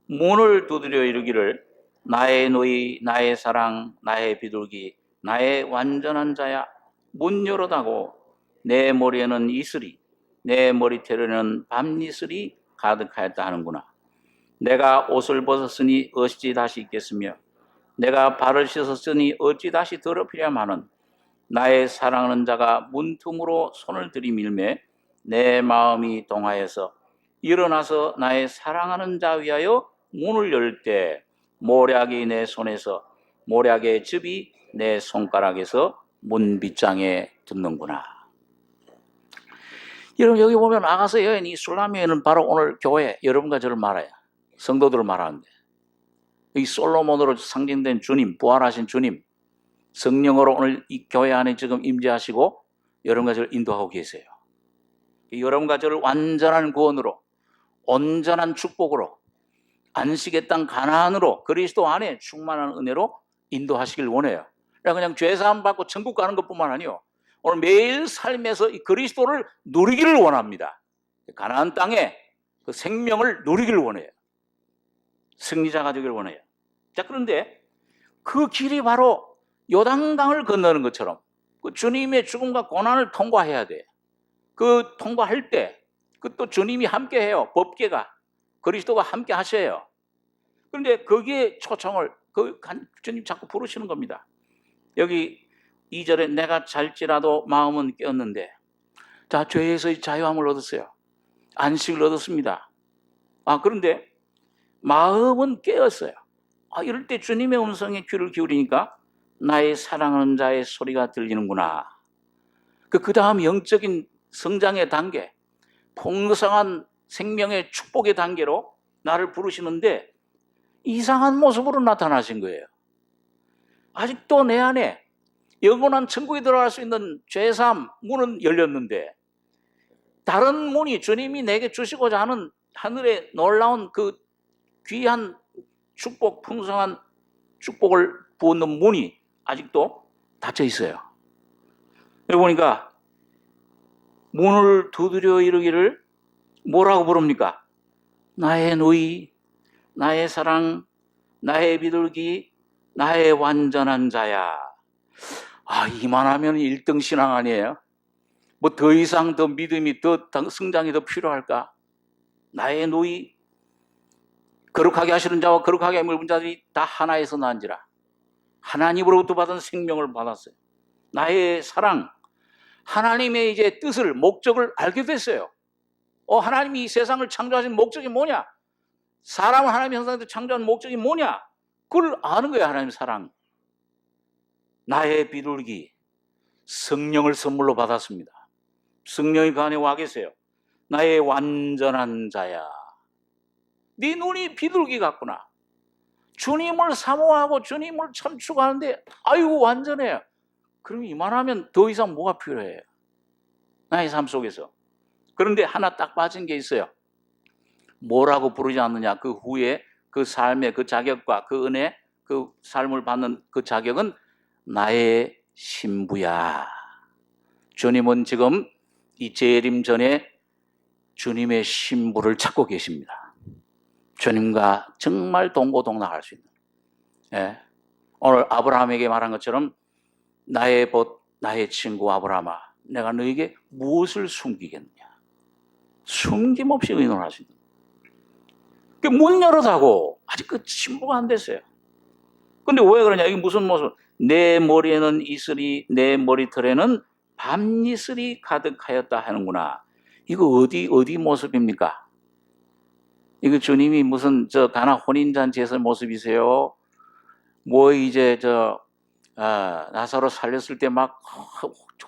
S1: 문을 두드려 이르기를 나의 노이, 나의 사랑, 나의 비둘기, 나의 완전한 자야, 문 열어다고. 내 머리에는 이슬이, 내 머리털에는 밤이슬이 가득하였다 하는구나. 내가 옷을 벗었으니 어찌 다시 입겠으며 내가 발을 씻었으니 어찌 다시 더럽히랴마는 나의 사랑하는 자가 문틈으로 손을 들이밀매 내 마음이 동하여서 일어나서 나의 사랑하는 자 위하여 문을 열 때 모략이 내 손에서 모략의 즙이 내 손가락에서 문 빗장에 듣는구나. 여러분, 여기 보면 아가서 여인이 술람 여인은 바로 오늘 교회 여러분과 저를 말해요. 성도들을 말하는데, 이 솔로몬으로 상징된 주님, 부활하신 주님, 성령으로 오늘 이 교회 안에 지금 임재하시고 여러분과 저를 인도하고 계세요. 여러분과 저를 완전한 구원으로, 온전한 축복으로, 안식의 땅 가나안으로, 그리스도 안에 충만한 은혜로 인도하시길 원해요. 그냥 죄사함 받고 천국 가는 것뿐만 아니요, 오늘 매일 삶에서 이 그리스도를 누리기를 원합니다. 가나안 땅에 그 생명을 누리기를 원해요. 승리자가 되기를 원해요. 자, 그런데 그 길이 바로 요단강을 건너는 것처럼 그 주님의 죽음과 고난을 통과해야 돼. 그 통과할 때 그 또 주님이 함께 해요. 법궤가 그리스도가 함께 하셔요. 그런데 거기에 초청을 주님 자꾸 부르시는 겁니다. 여기 2절에 내가 잘지라도 마음은 깨었는데, 자, 죄에서의 자유함을 얻었어요. 안식을 얻었습니다. 그런데 마음은 깨었어요. 이럴 때 주님의 음성에 귀를 기울이니까 나의 사랑하는 자의 소리가 들리는구나. 그 다음 영적인 성장의 단계, 풍성한 생명의 축복의 단계로 나를 부르시는데 이상한 모습으로 나타나신 거예요. 아직도 내 안에 영원한 천국에 들어갈 수 있는 죄사함 문은 열렸는데 다른 문이, 주님이 내게 주시고자 하는 하늘의 놀라운 그 귀한 축복, 풍성한 축복을 부어놓은 문이 아직도 닫혀 있어요. 여기 보니까 문을 두드려 이르기를 뭐라고 부릅니까? 나의 누이, 나의 사랑, 나의 비둘기, 나의 완전한 자야. 이만하면 1등 신앙 아니에요? 뭐 더 이상 더 믿음이 더 성장이 더 필요할까? 나의 누이, 거룩하게 하시는 자와 거룩하게 물은 자들이 다 하나에서 난지라. 하나님으로부터 받은 생명을 받았어요. 나의 사랑, 하나님의 이제 뜻을, 목적을 알게 됐어요. 하나님이 이 세상을 창조하신 목적이 뭐냐? 사람을 하나님의 형상대로 창조한 목적이 뭐냐? 그걸 아는 거예요. 하나님의 사랑. 나의 비둘기, 성령을 선물로 받았습니다. 성령이 그 안에 와 계세요. 나의 완전한 자야. 네 눈이 비둘기 같구나. 주님을 사모하고 주님을 참 추구하는데 아이고 완전해요. 그럼 이만하면 더 이상 뭐가 필요해요? 나의 삶 속에서. 그런데 하나 딱 빠진 게 있어요. 뭐라고 부르지 않느냐? 그 후에 그 삶의 그 자격과 그 은혜, 그 삶을 받는 그 자격은 나의 신부야. 주님은 지금 이 재림 전에 주님의 신부를 찾고 계십니다. 주님과 정말 동고동락할 수 있는. 예. 오늘 아브라함에게 말한 것처럼 나의 벗, 나의 친구 아브라함아, 내가 너에게 무엇을 숨기겠느냐. 숨김없이 의논할 수 있는. 문 열어다고 아직 그 신부가 안 됐어요. 근데 왜 그러냐? 이게 무슨 모습? 내 머리에는 이슬이, 내 머리털에는 밤이슬이 가득하였다 하는구나. 이거 어디 모습입니까? 이거 주님이 무슨 가나 혼인잔치에서 모습이세요? 뭐 이제 나사로 살렸을 때 막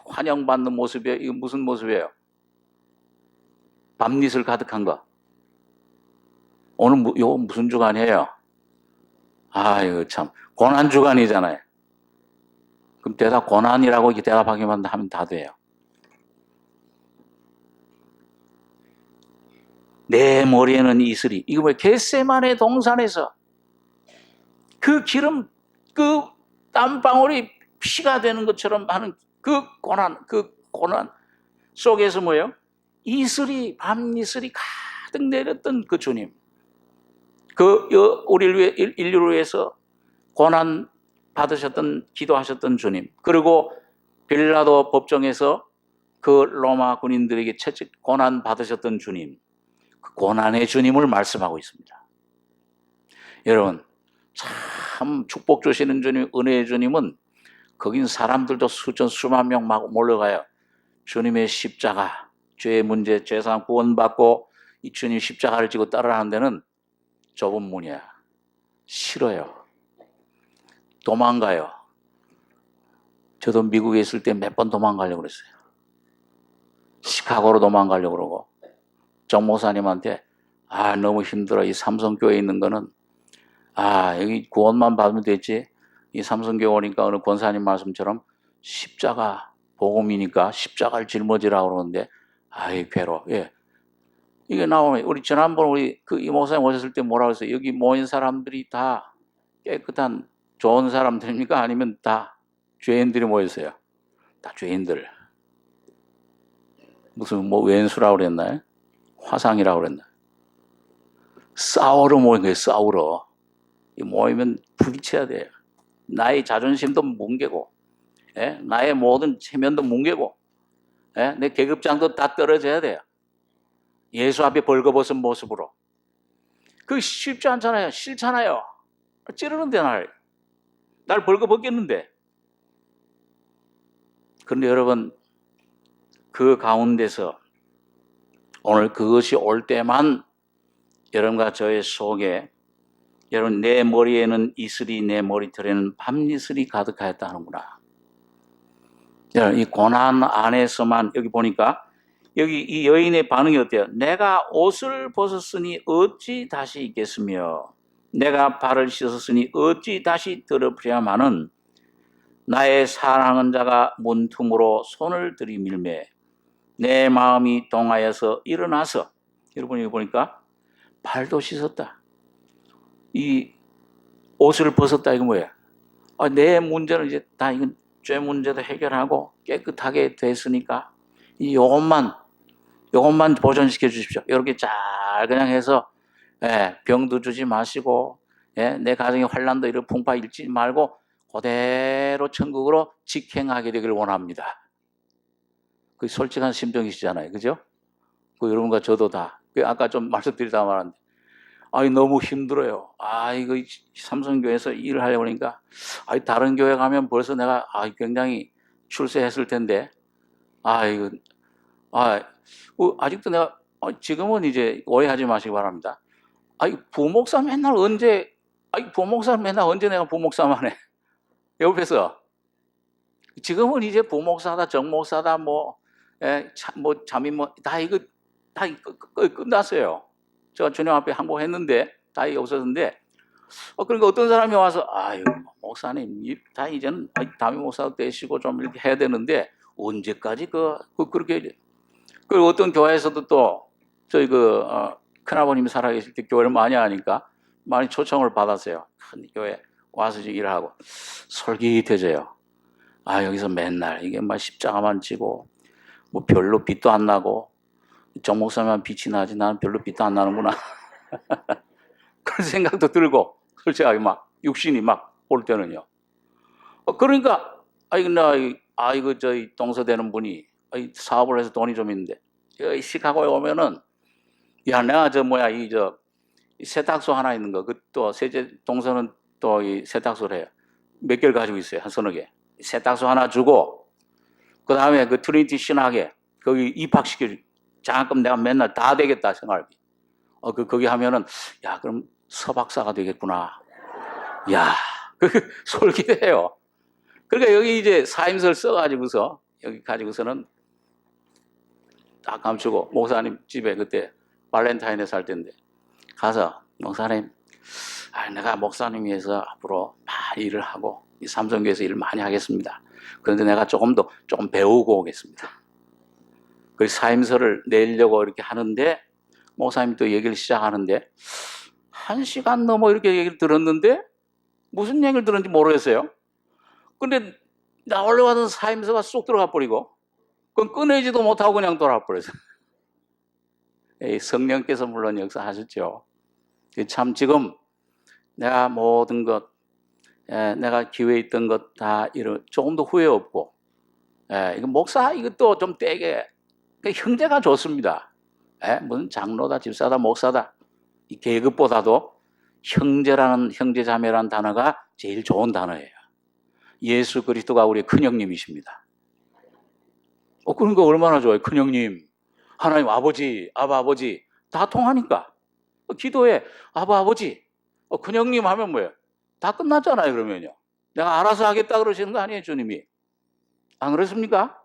S1: 환영받는 모습이에요? 이거 무슨 모습이에요? 밤이슬 가득한 거. 오늘 이거 무슨 주간이에요? 이거 참 고난 주간이잖아요. 그럼 대답 고난이라고 이렇게 대답하기만 하면 다 돼요. 내 머리에는 이슬이. 이거 뭐야? 겟세마네 동산에서 그 기름, 그 땀방울이 피가 되는 것처럼 하는 그 고난 속에서 뭐예요? 이슬이, 밤이슬이 가득 내렸던 그 주님. 우리를 위해, 인류를 위해서 고난 받으셨던, 기도하셨던 주님. 그리고 빌라도 법정에서 그 로마 군인들에게 채찍 고난 받으셨던 주님. 그 고난의 주님을 말씀하고 있습니다. 여러분, 참 축복 주시는 주님, 은혜의 주님은 거긴 사람들도 수만 명 막 몰려가요. 주님의 십자가, 죄의 문제, 죄상 구원받고 이 주님 십자가를 지고 따라가는 데는 좁은 문이야. 싫어요. 도망가요. 저도 미국에 있을 때 몇 번 도망가려고 그랬어요. 시카고로 도망가려고 그러고 정 목사님한테 너무 힘들어. 이 삼성교회에 있는 거는 여기 구원만 받으면 되지. 이 삼성교회 오니까 어느 권사님 말씀처럼 십자가 복음이니까 십자가를 짊어지라고 그러는데 괴로워. 예. 이게 나오면 우리 지난번 우리 이 목사님 오셨을 때 뭐라고 했어요? 여기 모인 사람들이 다 깨끗한 좋은 사람들입니까? 아니면 다 죄인들이 모였어요? 다 죄인들. 무슨 왼수라고 그랬나요? 화상이라고 그랬나요? 싸우러 모인 거예요. 싸우러. 모이면 부딪혀야 돼요. 나의 자존심도 뭉개고, 나의 모든 체면도 뭉개고, 내 계급장도 다 떨어져야 돼요. 예수 앞에 벌거벗은 모습으로. 그게 쉽지 않잖아요. 싫잖아요. 찌르는데 날 벌거벗겼는데. 그런데 여러분, 그 가운데서 오늘 그것이 올 때만 여러분과 저의 속에 여러분 내 머리에는 이슬이 내 머리털에는 밤이슬이 가득하였다 하는구나. 여러분 이 고난 안에서만 여기 보니까 여기 이 여인의 반응이 어때요? 내가 옷을 벗었으니 어찌 다시 입겠으며 내가 발을 씻었으니 어찌 다시 더럽히랴마는 나의 사랑하는 자가 문틈으로 손을 들이밀매 내 마음이 동하여서 일어나서 여러분 여기 보니까 발도 씻었다. 이 옷을 벗었다 이거 뭐예요? 내 문제는 이제 다 이건 죄 문제도 해결하고 깨끗하게 됐으니까 요것만 보존시켜 주십시오. 이렇게 잘 그냥 해서 병도 주지 마시고 내 가정에 환난도 이렇게 풍파 일지 말고 그대로 천국으로 직행하게 되길 원합니다. 그 솔직한 심정이시잖아요. 그죠? 그 여러분과 저도 다. 아까 좀 말씀드리다 말았는데 너무 힘들어요. 이거 삼성교회에서 일을 하려고 하니까 다른 교회 가면 벌써 내가 굉장히 출세했을 텐데 이거 아직도 내가 지금은 이제 오해하지 마시기 바랍니다. 부목사 맨날 언제 내가 부목사만 해. 옆에서 지금은 이제 부목사다 정목사다 잠임 다 이거 다 끝났어요. 제가 주님 앞에 항복했는데 다 없어졌는데 그러니까 어떤 사람이 와서 목사님 다 이제는 담임 목사도 되시고 좀 이렇게 해야 되는데 언제까지 그렇게 어떤 교회에서도 또 저희 큰아버님이 살아계실 때 교회를 많이 하니까 많이 초청을 받았어요. 큰 교회 와서 일하고 솔깃해져요. 아, 여기서 맨날 이게 막 십자가만 지고 뭐 별로 빛도 안 나고 정 목사님만 빛이 나지 나는 별로 빛도 안 나는구나. 그런 생각도 들고 솔직하게 막 육신이 막 올 때는요. 그러니까 이거 저희 동서되는 분이 사업을 해서 돈이 좀 있는데 시카고에 오면은 야 내가 이 세탁소 하나 있는 거 그 또 세제 동서는 또 이 세탁소를 해요. 몇 개를 가지고 있어요. 한 서너 개. 세탁소 하나 주고 그 다음에 그 트리니티 신학에 거기 입학시켜 장학금 내가 맨날 다 되겠다 생활비. 거기 하면은 야 그럼 서박사가 되겠구나. 야 그 솔깃해요. 그러니까 여기 이제 사임서를 써가지고서 여기 가지고서는 딱 감추고 목사님 집에 그때 발렌타인에 살 때인데 가서 목사님, 내가 목사님 위해서 앞으로 많이 일을 하고 이 삼성교회에서 일을 많이 하겠습니다. 그런데 내가 조금 배우고 오겠습니다. 그 사임서를 내려고 이렇게 하는데 목사님이 또 얘기를 시작하는데 1시간 넘어 이렇게 얘기를 들었는데 무슨 얘기를 들었는지 모르겠어요. 근데 나오려고 하던 사임서가 쏙 들어가 버리고 그건 꺼내지도 못하고 그냥 돌아와 버렸어요. 성령께서 물론 역사하셨죠. 참 지금 내가 모든 것, 내가 기회에 있던 것 다 조금도 후회 없고, 이거 목사 이것도 좀 떼게 형제가 좋습니다. 무슨 장로다, 집사다, 목사다 이 계급보다도 형제자매라는 단어가 제일 좋은 단어예요. 예수 그리스도가 우리 큰형님이십니다. 그러니까 얼마나 좋아요. 큰형님, 하나님 아버지, 아버지 다 통하니까 기도해 아버지, 큰형님 하면 뭐예요? 다 끝났잖아요. 그러면요. 내가 알아서 하겠다 그러시는 거 아니에요, 주님이? 안 그렇습니까?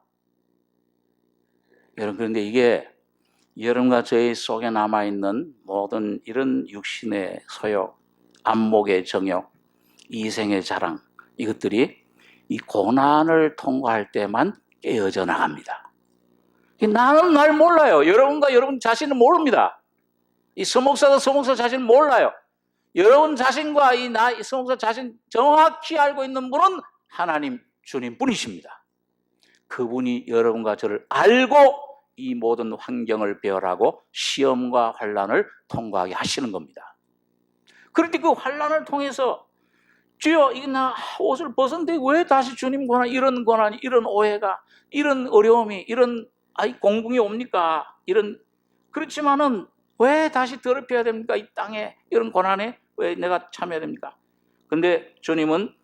S1: 여러분, 그런데 이게 여러분과 저희 속에 남아있는 모든 이런 육신의 소욕, 안목의 정욕, 이생의 자랑 이것들이 이 고난을 통과할 때만 깨어져 나갑니다. 나는 날 몰라요. 여러분과 여러분 자신을 모릅니다. 이 서목사도 서목사 자신을 몰라요. 여러분 자신과 이 서목사 자신 정확히 알고 있는 분은 하나님 주님 뿐이십니다. 그분이 여러분과 저를 알고 이 모든 환경을 배열하고 시험과 환난을 통과하게 하시는 겁니다. 그런데 그 환난을 통해서 주여 이거 나 옷을 벗었는데 왜 다시 주님 고난 이런 고난이 이런 오해가 이런 어려움이 이런 공궁이 옵니까? 그렇지만은 왜 다시 더럽혀야 됩니까? 이 땅에 이런 고난에 왜 내가 참여해야 됩니까? 근데 주님은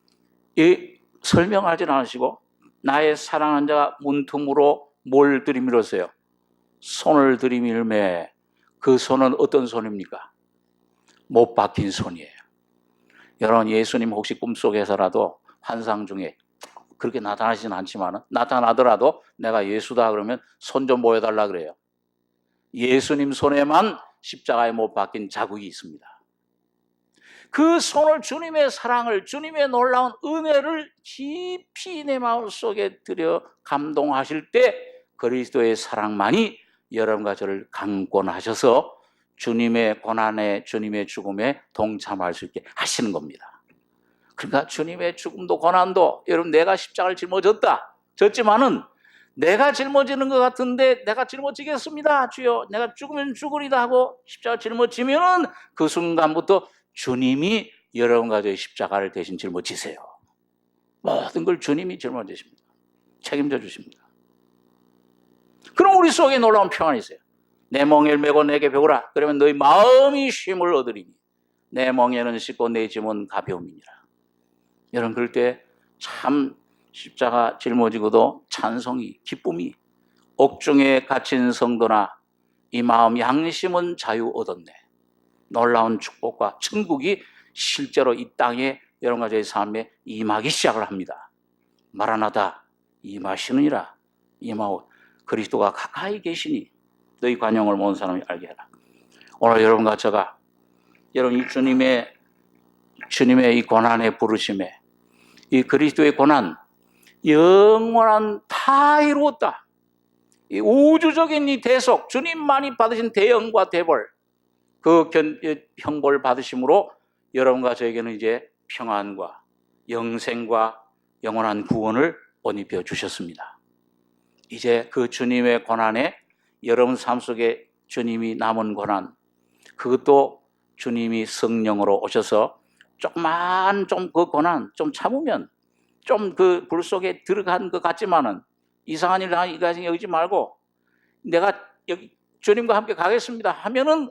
S1: 설명하지 않으시고 나의 사랑하는 자가 문틈으로 뭘 들이밀었어요? 손을 들이밀매. 그 손은 어떤 손입니까? 못 박힌 손이에요. 여러분 예수님 혹시 꿈속에서라도 환상 중에 그렇게 나타나시진 않지만 나타나더라도 내가 예수다 그러면 손 좀 보여달라 그래요. 예수님 손에만 십자가에 못 박힌 자국이 있습니다. 그 손을 주님의 사랑을 주님의 놀라운 은혜를 깊이 내 마음속에 들여 감동하실 때 그리스도의 사랑만이 여러분과 저를 강권하셔서 주님의 고난에 주님의 죽음에 동참할 수 있게 하시는 겁니다. 그러니까 주님의 죽음도 고난도 여러분 내가 십자가를 졌지만은 내가 짊어지는 것 같은데 내가 짊어지겠습니다. 주여 내가 죽으면 죽으리다 하고 십자가 짊어지면은 그 순간부터 주님이 여러분과 저의 십자가를 대신 짊어지세요. 모든 걸 주님이 짊어지십니다. 책임져 주십니다. 그럼 우리 속에 놀라운 평안이 있어요. 내 멍에를 메고 내게 배우라. 그러면 너희 마음이 쉼을 얻으리니 내 멍에는 씻고 내 짐은 가벼움이니라. 여러분 그럴 때 참 십자가 짊어지고도 찬송이 기쁨이 옥중에 갇힌 성도나 이 마음 양심은 자유 얻었네. 놀라운 축복과 천국이 실제로 이 땅에 여러분과 저의 삶에 임하기 시작을 합니다. 마라나다 임하시느니라. 임하오. 그리스도가 가까이 계시니 너희 관용을 모든 사람이 알게 해라. 오늘 여러분과 저가 여러분 이 주님의 이 고난의 부르심에 이 그리스도의 고난 영원한 다 이루었다. 이 우주적인 이 대속 주님만이 받으신 대영과 대벌 그 형벌 받으심으로 여러분과 저에게는 이제 평안과 영생과 영원한 구원을 옷 입혀 주셨습니다. 이제 그 주님의 고난에 여러분 삶 속에 주님이 남은 고난, 그것도 주님이 성령으로 오셔서 조금만 좀 그 고난 좀 참으면 좀 그 불 속에 들어간 것 같지만은 이상한 일 이까지 여기지 말고 내가 여기 주님과 함께 가겠습니다 하면은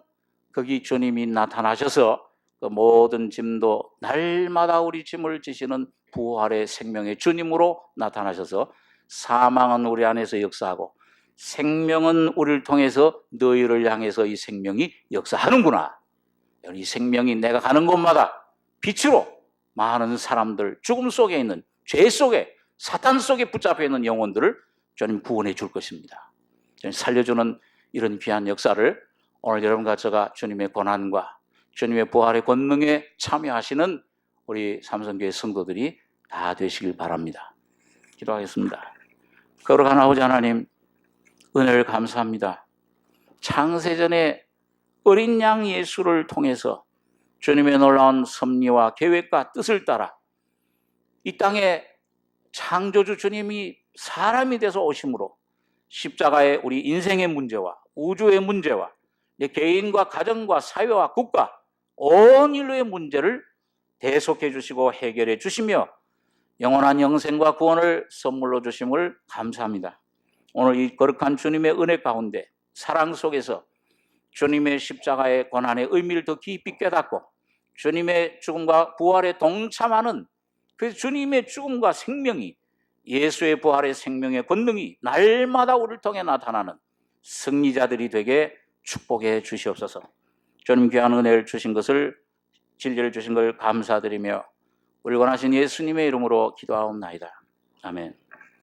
S1: 거기 주님이 나타나셔서 그 모든 짐도 날마다 우리 짐을 지시는 부활의 생명의 주님으로 나타나셔서 사망은 우리 안에서 역사하고 생명은 우리를 통해서 너희를 향해서 이 생명이 역사하는구나. 이 생명이 내가 가는 곳마다 빛으로 많은 사람들, 죽음 속에 있는 죄 속에 사탄 속에 붙잡혀 있는 영혼들을 주님 구원해 줄 것입니다. 주님 살려주는 이런 귀한 역사를 오늘 여러분과 제가 주님의 고난과 주님의 부활의 권능에 참여하시는 우리 삼성교회 성도들이 다 되시길 바랍니다. 기도하겠습니다. 거룩한 아버지 하나님, 은혜를 감사합니다. 창세전에 어린 양 예수를 통해서 주님의 놀라운 섭리와 계획과 뜻을 따라 이 땅에 창조주 주님이 사람이 돼서 오심으로 십자가의 우리 인생의 문제와 우주의 문제와 내 개인과 가정과 사회와 국가 온 인류의 문제를 대속해 주시고 해결해 주시며 영원한 영생과 구원을 선물로 주심을 감사합니다. 오늘 이 거룩한 주님의 은혜 가운데 사랑 속에서 주님의 십자가의 고난의 의미를 더 깊이 깨닫고 주님의 죽음과 부활에 동참하는 그 주님의 죽음과 생명이 예수의 부활의 생명의 권능이 날마다 우리를 통해 나타나는 승리자들이 되게 축복해 주시옵소서. 주님 귀한 은혜를 주신 것을 진리를 주신 걸 감사드리며 우리 원하신 예수님의 이름으로 기도하옵나이다. 아멘.